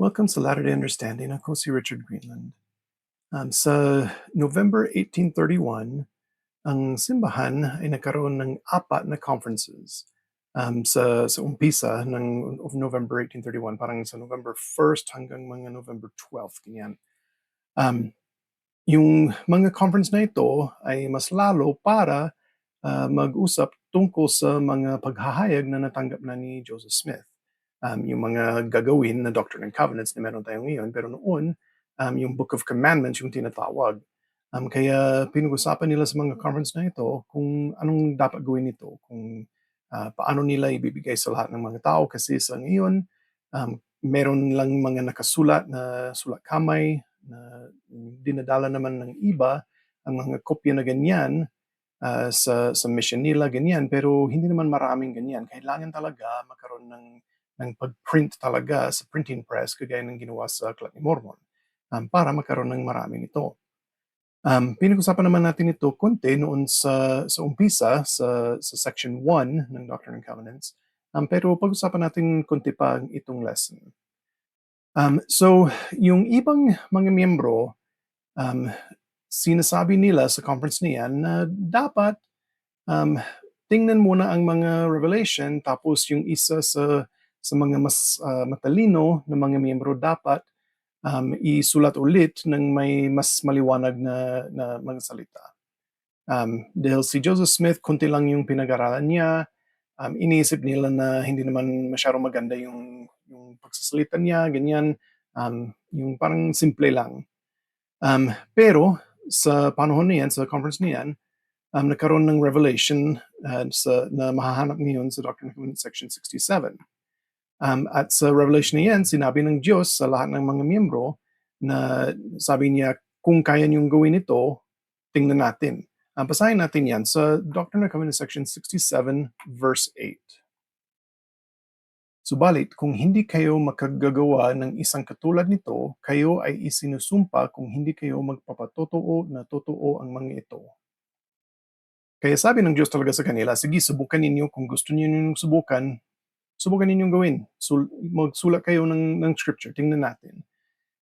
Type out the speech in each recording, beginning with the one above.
Welcome sa Latter-day Understanding. Ako si Richard Greenland. Sa November 1831, ang simbahan ay nagkaroon ng 4 na conferences. Sa umpisa of November 1831, parang sa November 1st hanggang mga November 12th, ganyan. Yung mga conference na ito ay mas lalo para mag-usap tungkol sa mga paghahayag na natanggap na ni Joseph Smith. Yung mga gagawin na Doctrine and Covenants na meron tayo ngayon, pero noon, yung Book of Commandments yung tinatawag. Kaya pinag-usapan nila sa mga conference na ito kung anong dapat gawin nito, kung paano nila ibibigay sa lahat ng mga tao. Kasi sa ngayon, meron lang mga nakasulat na sulat kamay na dinadala naman ng iba, ang mga kopya na ganyan sa mission nila, ganyan. Pero hindi naman maraming ganyan. Kailangan talaga magkaroon ng pag-print talaga sa printing press, kagaya ng ginawa sa Aklat ni Mormon, para magkaroon ng marami nito. Pinag-usapan naman natin ito konti noon sa umpisa, sa section 1 ng Doctrine and Covenants, pero pag-usapan natin konti pa itong lesson. So, yung ibang mga miyembro, sinasabi nila sa conference niyan na dapat tingnan muna ang mga revelation, tapos yung isa sa mga mas matalino na mga miyembro dapat isulat ulit ng may mas maliwanag na mga salita. Dahil si Joseph Smith, konti lang yung pinag-aralan niya, iniisip nila na hindi naman masyadong maganda yung pagsasalita niya, ganyan, yung parang simple lang. Pero sa panahon niyan, sa conference niyan, nagkaroon ng revelation na mahahanap ngayon sa Doctrine and Covenants section 67. At sa revelation na yan, sinabi ng Diyos sa lahat ng mga miyembro na sabi niya, kung kaya niyong gawin ito, tingnan natin. Basahin natin yan sa Doctrine and Covenants section 67 verse 8. Subalit, kung hindi kayo makagagawa ng isang katulad nito, kayo ay isinusumpa kung hindi kayo magpapatotoo na totoo ang mga ito. Kaya sabi ng Diyos talaga sa kanila, sige, subukan ninyo. Kung gusto niyo subukan ninyong gawin. Magsulat kayo ng scripture, tingnan natin.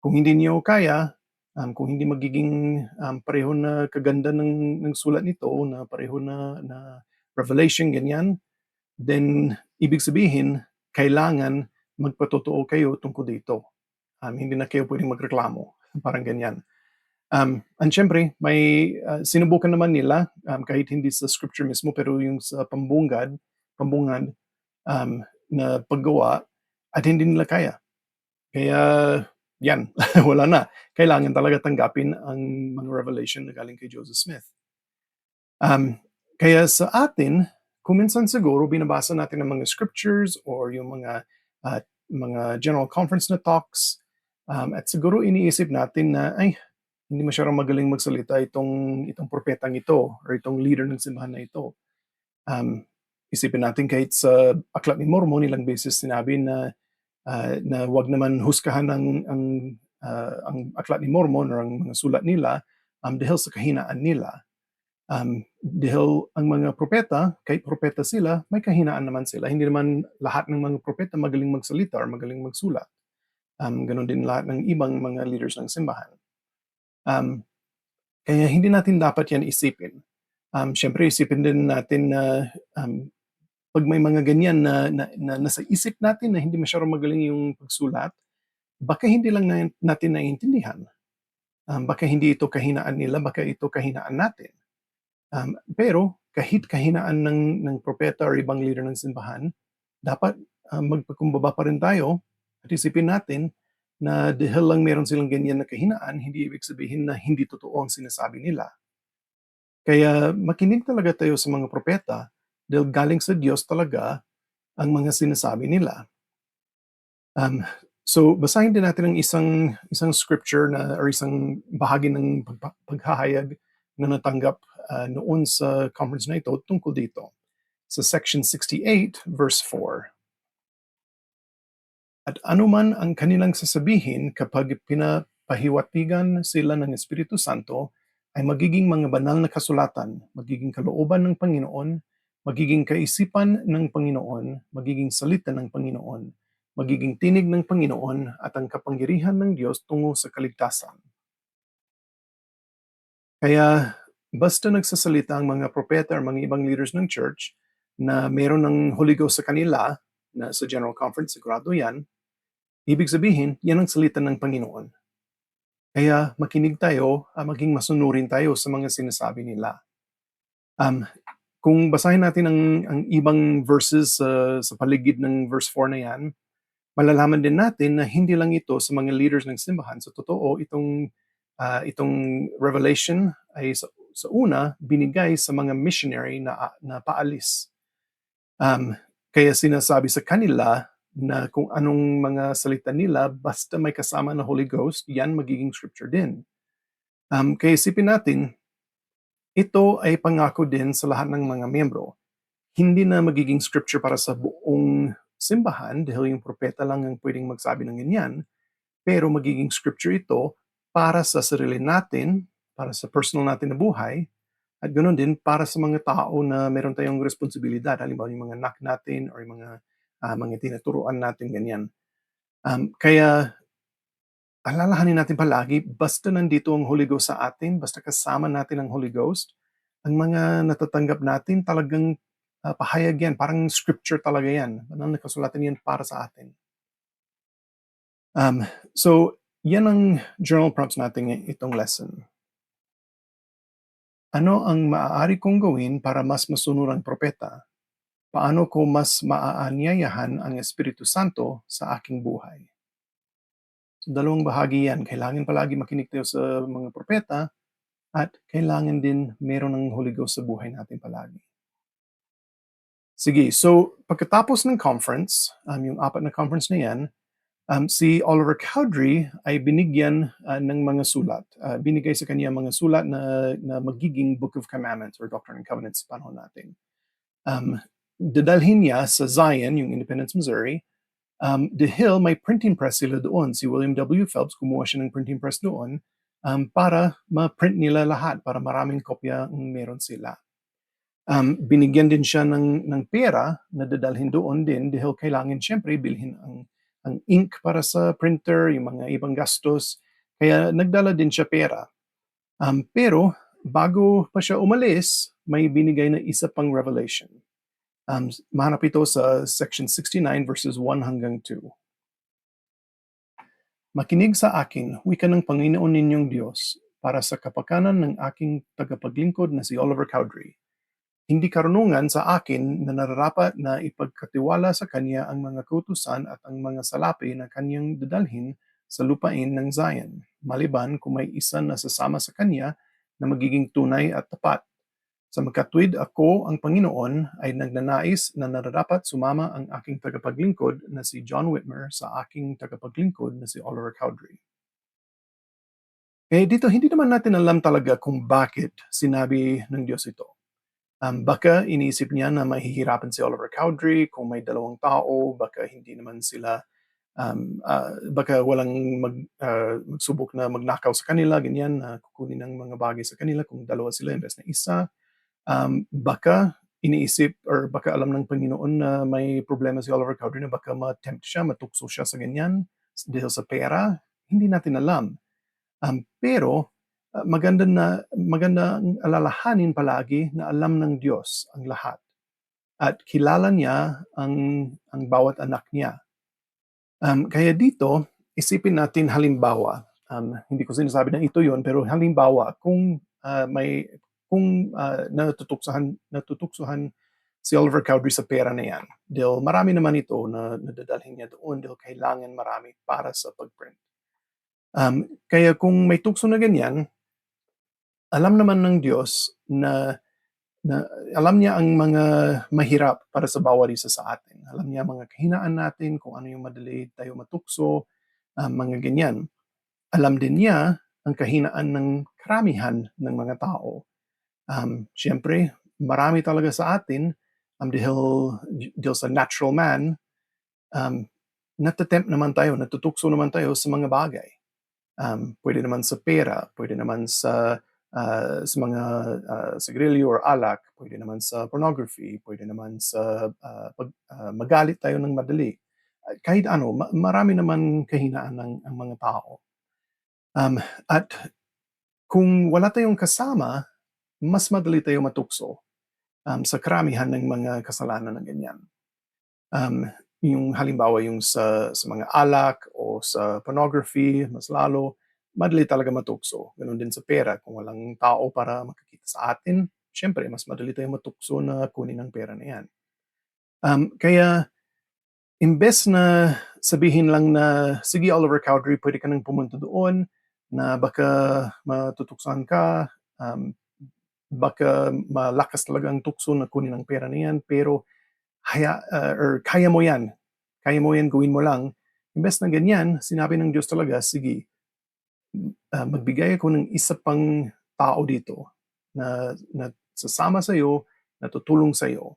Kung hindi niyo kaya, kung hindi magiging pareho na kaganda ng sulat nito, na pareho na revelation, ganyan, then ibig sabihin, kailangan magpatotoo kayo tungkol dito. Hindi na kayo pwedeng magreklamo. Parang ganyan. And syempre, may sinubukan naman nila, kahit hindi sa scripture mismo, pero yung sa pambungad, na paggawa, at hindi nila kaya. Kaya, yan, wala na. Kailangan talaga tanggapin ang mga revelation na galing kay Joseph Smith. Kaya sa atin, kung minsan siguro binabasa natin ang mga scriptures or yung mga general conference na talks, at siguro iniisip natin na, ay, hindi masyadong magaling magsalita itong propetang ito or itong leader ng simbahan na ito. Isipin natin kahit sa Aklat ni Mormon, ilang beses sinabi na wag naman husgahan ang Aklat ni Mormon or ang mga sulat nila dahil sa kahinaan nila. Dahil ang mga propeta, kahit propeta sila, may kahinaan naman sila. Hindi naman lahat ng mga propeta magaling magsalita or magaling magsulat. Ganon din lahat ng ibang mga leaders ng simbahan. Kaya hindi natin dapat yan isipin. Siyempre, isipin din natin na pag may mga ganyan na nasa isip natin na hindi masyadong magaling yung pagsulat, baka hindi lang natin naiintindihan. Baka hindi ito kahinaan nila, baka ito kahinaan natin. Pero kahit kahinaan ng propeta o ibang leader ng simbahan, dapat magpakumbaba pa rin tayo at isipin natin na dahil lang meron silang ganyan na kahinaan, hindi ibig sabihin na hindi totoo ang sinasabi nila. Kaya makinig talaga tayo sa mga propeta dahil galing sa Diyos talaga ang mga sinasabi nila. So basahin din natin ang isang scripture or isang bahagi ng paghahayag na natanggap noon sa conference na ito tungkol dito. Sa section 68 verse 4. At anuman ang kanilang sasabihin kapag pinapahiwatigan sila ng Espiritu Santo, ay magiging mga banal na kasulatan, magiging kalooban ng Panginoon, magiging kaisipan ng Panginoon, magiging salita ng Panginoon, magiging tinig ng Panginoon at ang kapangyarihan ng Diyos tungo sa kaligtasan. Kaya basta nagsasalita ang mga propeta or mga ibang leaders ng church na meron ng Holy Ghost sa kanila, na sa General Conference, sigurado yan, ibig sabihin, yan ang salita ng Panginoon. Kaya makinig tayo, maging masunurin tayo sa mga sinasabi nila. Kung basahin natin ang ibang verses sa paligid ng verse 4 na yan, malalaman din natin na hindi lang ito sa mga leaders ng simbahan. Sa totoo, itong revelation ay sa una binigay sa mga missionary na paalis. Kaya sinasabi sa kanila na kung anong mga salita nila, basta may kasama na Holy Ghost, yan magiging scripture din. Kaya isipin natin, ito ay pangako din sa lahat ng mga miyembro. Hindi na magiging scripture para sa buong simbahan dahil yung propeta lang ang pwedeng magsabi ng ganyan, pero magiging scripture ito para sa sarili natin, para sa personal natin na buhay, at ganoon din para sa mga tao na meron tayong responsibilidad, halimbawa yung mga anak natin or yung mga tinuturuan natin ganyan. Kaya alalahanin natin palagi, basta nandito ang Holy Ghost sa atin, basta kasama natin ang Holy Ghost, ang mga natatanggap natin talagang pahayag yan, parang scripture talaga yan. Parang nakasulatan yan para sa atin. So, yan ang journal prompts natin itong lesson. Ano ang maaari kong gawin para mas masunod ang propeta? Paano ko mas maaanyayahan ang Espiritu Santo sa aking buhay? So, dalawang bahagi yan. Kailangan palagi makinig tayo sa mga propeta at kailangan din meron ng Holy Ghost sa buhay natin palagi. Sige, so pagkatapos ng conference, yung 4 na conference na yan, si Oliver Cowdery ay binigyan ng mga sulat. Binigay sa kanya mga sulat na magiging Book of Commandments or Doctrine and Covenants sa panahon natin. Dadalhin niya sa Zion, yung Independence, Missouri. Dahil may printing press sila doon. Si William W. Phelps, kumuha siya ng printing press doon para ma-print nila lahat, para maraming kopya ang meron sila. Binigyan din siya ng pera na dadalhin doon din dahil kailangan siyempre bilhin ang ink para sa printer, yung mga ibang gastos. Kaya nagdala din siya pera. Pero bago pa siya umalis, may binigay na isa pang revelation. Mahanap ito sa section 69 verses 1 hanggang 2. Makinig sa akin, wika ng Panginoon ninyong Diyos, para sa kapakanan ng aking tagapaglingkod na si Oliver Cowdery. Hindi karunungan sa akin na nararapat na ipagkatiwala sa kanya ang mga kautusan at ang mga salapi na kanyang dadalhin sa lupain ng Zion, maliban kung may isa na sasama sa kanya na magiging tunay at tapat. Sa magkatuwid ako, ang Panginoon, ay nagnanais na nararapat sumama ang aking tagapaglingkod na si John Whitmer sa aking tagapaglingkod na si Oliver Cowdery. Dito, hindi naman natin alam talaga kung bakit sinabi ng Diyos ito. Baka iniisip niya na mahihirapan si Oliver Cowdery kung may dalawang tao, baka hindi naman sila, baka walang magsubok na magnakaw sa kanila, ganyan, kukunin ng mga bagay sa kanila kung dalawa sila imbes na isa. Baka iniisip or baka alam ng Panginoon na may problema si Oliver Cowdery na baka ma-tempt siya, matukso siya sa ganyan dahil sa pera. Hindi natin alam. Pero maganda ang alalahanin palagi na alam ng Diyos ang lahat at kilala niya ang bawat anak niya. Kaya dito, isipin natin halimbawa, hindi ko sinasabi na ito yon, pero halimbawa kung natutuksohan si Oliver Cowdery sa pera na yan, dahil marami naman ito na nadadalhin niya doon dahil kailangan marami para sa pagprint. Kaya kung may tukso na ganyan, alam naman ng Diyos na alam niya ang mga mahirap para sa bawat isa sa atin. Alam niya mga kahinaan natin, kung ano yung madali tayo matukso, mga ganyan. Alam din niya ang kahinaan ng karamihan ng mga tao. Siyempre, marami talaga sa atin, dahil sa natural man, natatempt naman tayo, natutukso naman tayo sa mga bagay. Pwede naman sa pera, pwede naman sa mga sigarilyo or alak, pwede naman sa pornography, pwede naman sa magalit tayo ng madali. kahit ano, marami naman kahinaan ang mga tao. At kung wala tayong kasama, mas madali tayong matukso sa karamihan ng mga kasalanan na ganyan. Um, yung halimbawa yung sa mga alak o sa pornography, mas lalo, madali talaga matukso. Ganun din sa pera. Kung walang tao para makakita sa atin, syempre, mas madali tayong matukso na kunin ang pera na yan. Kaya, imbes na sabihin lang na, sige Oliver Cowdery, pwede ka nang pumunta doon, na baka matutuksohan ka, um, baka malakas talaga ang tukso na kunin ang pera na yan, pero or kaya mo yan, gawin mo lang. Imbes na ganyan, sinabi ng Diyos talaga, sige, magbigay ako ng isa pang tao dito na sasama sa iyo, na tutulong sa iyo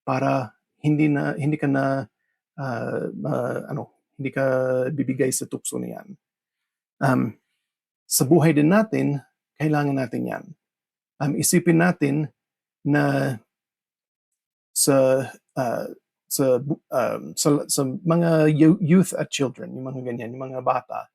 para hindi ka na hindi ka bibigay sa tukso na yan. Um, sa buhay din natin, kailangan natin yan. Isipin natin na sa uh, sa mga youth at children, yung mga ganyan, yung mga bata,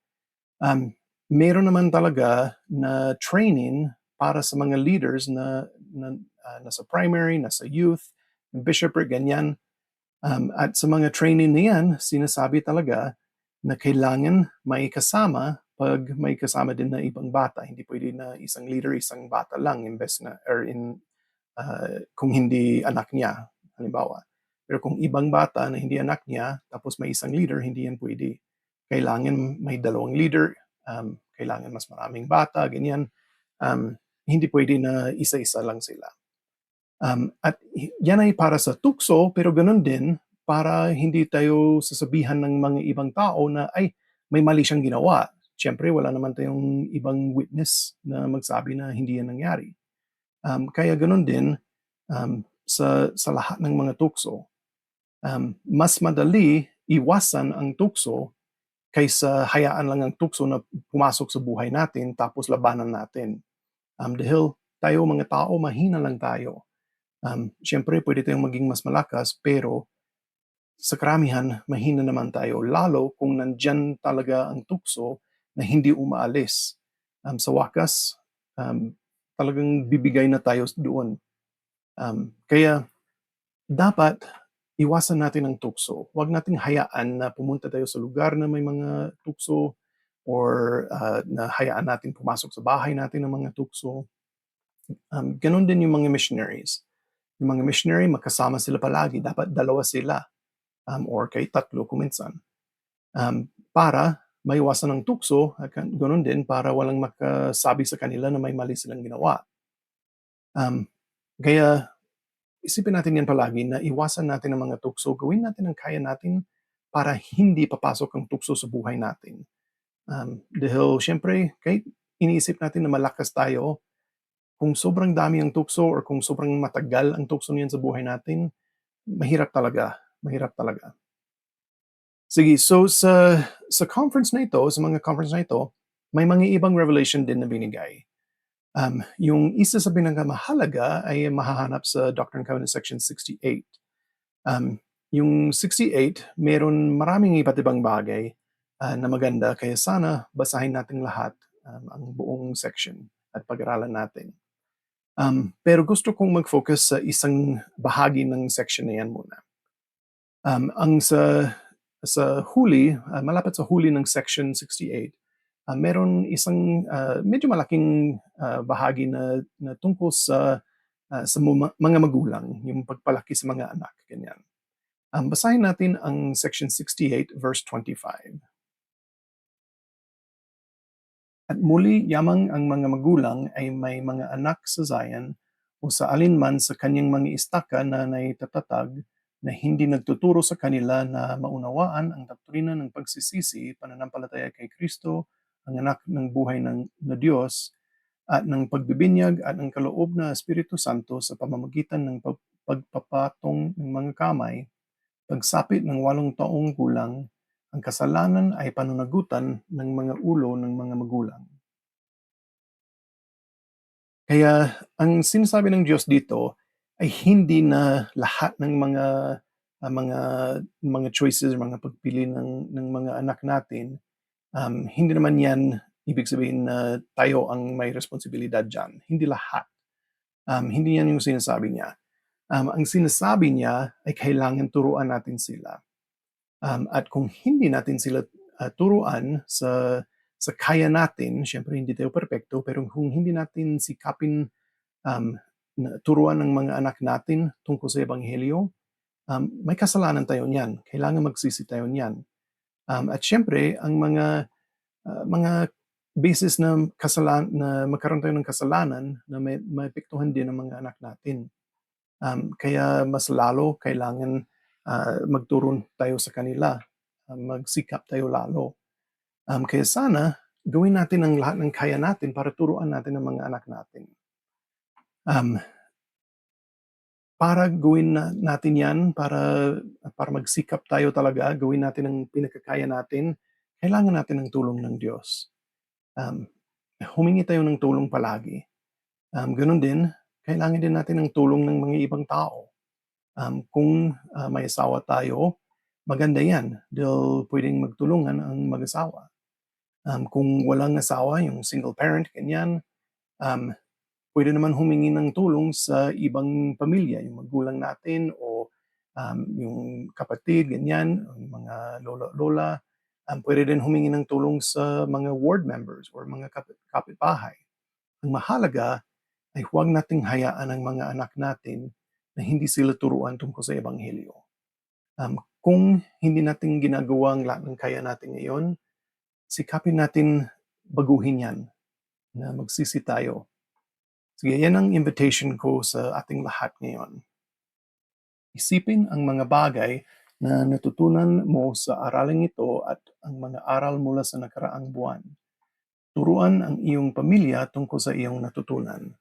meron naman talaga na training para sa mga leaders nasa primary, nasa youth, bishopric, ganyan. At sa mga training na yan, sinasabi talaga na kailangan may kasama pag may kasama din na ibang bata. Hindi pwede na isang leader, isang bata lang, imbes na, or kung hindi anak niya, halimbawa. Pero kung ibang bata na hindi anak niya, tapos may isang leader, hindi yan pwede. Kailangan may dalawang leader, kailangan mas maraming bata, ganyan. Hindi pwede na isa-isa lang sila. At yan ay para sa tukso, pero ganun din para hindi tayo sasabihan ng mga ibang tao na, ay, may mali siyang ginawa. Siyempre, wala naman tayong ibang witness na magsabi na hindi yan nangyari. Kaya ganun din, sa lahat ng mga tukso, mas madali iwasan ang tukso kaysa hayaan lang ang tukso na pumasok sa buhay natin tapos labanan natin. Dahil tayo mga tao, mahina lang tayo. Siyempre, pwede tayong maging mas malakas, pero sa karamihan, mahina naman tayo. Lalo kung nandyan talaga ang tukso na hindi umaalis. Sa wakas, talagang bibigay na tayo doon. Kaya dapat iwasan natin ang tukso. Huwag nating hayaan na pumunta tayo sa lugar na may mga tukso or na hayaan natin pumasok sa bahay natin ng mga tukso. Ganon din yung mga missionaries. Yung mga missionary, magkasama sila palagi. Dapat dalawa sila or kay tatlo kung minsan. Para maiwasan ang tukso, at ganon din para walang makasabi sa kanila na may mali silang ginawa. Kaya isipin natin yan palagi na iwasan natin ang mga tukso, gawin natin ang kaya natin para hindi papasok ang tukso sa buhay natin. Dahil syempre, kahit iniisip natin na malakas tayo, kung sobrang dami ang tukso or kung sobrang matagal ang tukso niyan sa buhay natin, mahirap talaga. Mahirap talaga. Sige, so sa conference na ito, sa mga conference na ito, may mga ibang revelation din na binigay. Yung isa sa pinakamahalaga ay mahahanap sa Doctrine and Covenants section 68. Yung 68, meron maraming iba't ibang bagay na maganda, kaya sana basahin natin lahat ang buong section at pag-aralan natin. Pero gusto kong mag-focus sa isang bahagi ng section na yan muna. Ang sa huli, malapit sa huli ng section 68, meron isang medyo malaking bahagi na tungkol sa mga magulang, yung pagpalaki sa mga anak, ganyan. Basahin natin ang section 68, verse 25. At muli yamang ang mga magulang ay may mga anak sa Zion o sa alinman sa kanyang mga istaka na naitatatag na hindi nagtuturo sa kanila na maunawaan ang doktrina ng pagsisisi, pananampalataya kay Kristo, ang anak ng buhay na Diyos, at ng pagbibinyag at ng kaloob na Espiritu Santo sa pamamagitan ng pagpapatong ng mga kamay, pagsapit ng 8 taong gulang, ang kasalanan ay panunagutan ng mga ulo ng mga magulang. Kaya ang sinasabi ng Diyos dito ay hindi na lahat ng mga mga choices, mga pagpili ng mga anak natin, hindi naman 'yan ibig sabihin na tayo ang may responsibilidad diyan, hindi lahat. Hindi 'yan yung sinasabi niya. Ang sinasabi niya ay kailangan turuan natin sila. At kung hindi natin sila, turuan sa kaya natin, siyempre hindi tayo perpekto, pero kung hindi natin sikapin, um, na turuan ng mga anak natin tungkol sa ebanghelyo, may kasalanan tayo niyan, kailangan magsisi tayo niyan. At siyempre ang mga beses na na magkaroon tayo ng kasalanan na may maapektuhan din ang mga anak natin. Kaya mas lalo kailangan, magturo tayo sa kanila, magsikap tayo lalo. Kaya sana gawin natin ang lahat ng kaya natin para turuan natin ang mga anak natin. Um, para gawin natin 'yan, para magsikap tayo talaga, gawin natin ang pinakakaya natin, kailangan natin ng tulong ng Diyos. Um, Humingi tayo ng tulong palagi. Gano'n din, kailangan din natin ng tulong ng mga ibang tao. Kung, may asawa tayo, maganda 'yan dahil puwedeng magtulungan ang mag-asawa. Kung walang asawa, yung single parent, ganyan, um, puwede naman humingi ng tulong sa ibang pamilya, yung magulang natin o, yung kapatid, ganyan, yung mga lolo, lola. Puwede din humingi ng tulong sa mga ward members or mga kapitbahay. Ang mahalaga ay huwag nating hayaan ang mga anak natin na hindi sila turuan tungkol sa ebanghelyo. Kung hindi natin ginagawa ang lahat ng kaya natin ngayon, sikapin natin baguhin 'yan, na magsisi tayo. Sige, 'yan ang invitation ko sa ating lahat ngayon. Isipin ang mga bagay na natutunan mo sa araling ito at ang mga aral mula sa nakaraang buwan. Turuan ang iyong pamilya tungkol sa iyong natutunan.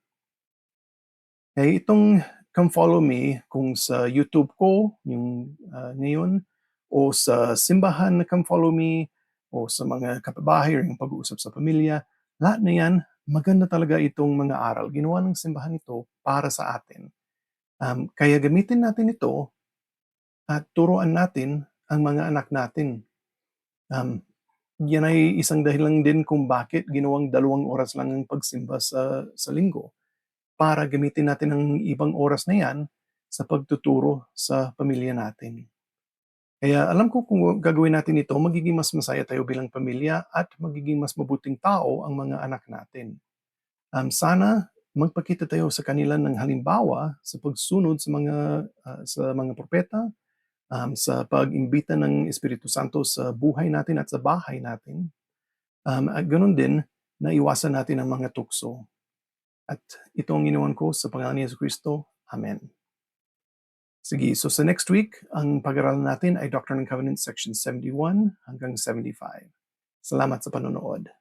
Eh, itong Come Follow Me kung sa YouTube ko yung, ngayon o sa simbahan na Come Follow Me o sa mga kapitbahay or yung pag-uusap sa pamilya, lahat na 'yan maganda talaga itong mga aral. Ginawa ng simbahan ito para sa atin. Kaya gamitin natin ito at turuan natin ang mga anak natin. Um, 'Yan ay isang dahilan din kung bakit ginawang 2 oras lang ang pagsimba sa linggo. Para gamitin natin ang ibang oras na 'yan sa pagtuturo sa pamilya natin. Kaya alam ko kung gagawin natin ito, magiging mas masaya tayo bilang pamilya at magiging mas mabuting tao ang mga anak natin. Sana magpakita tayo sa kanila ng halimbawa sa pagsunod sa mga propeta, sa pag-imbita ng Espiritu Santo sa buhay natin at sa bahay natin. At gano'n din, naiwasan natin ang mga tukso. At ito ang ginawan ko sa pangalan ni Jesucristo. Amen. Sige, so sa next week, ang pag-aralan natin ay Doctrine and Covenants section 71 hanggang 75. Salamat sa panonood.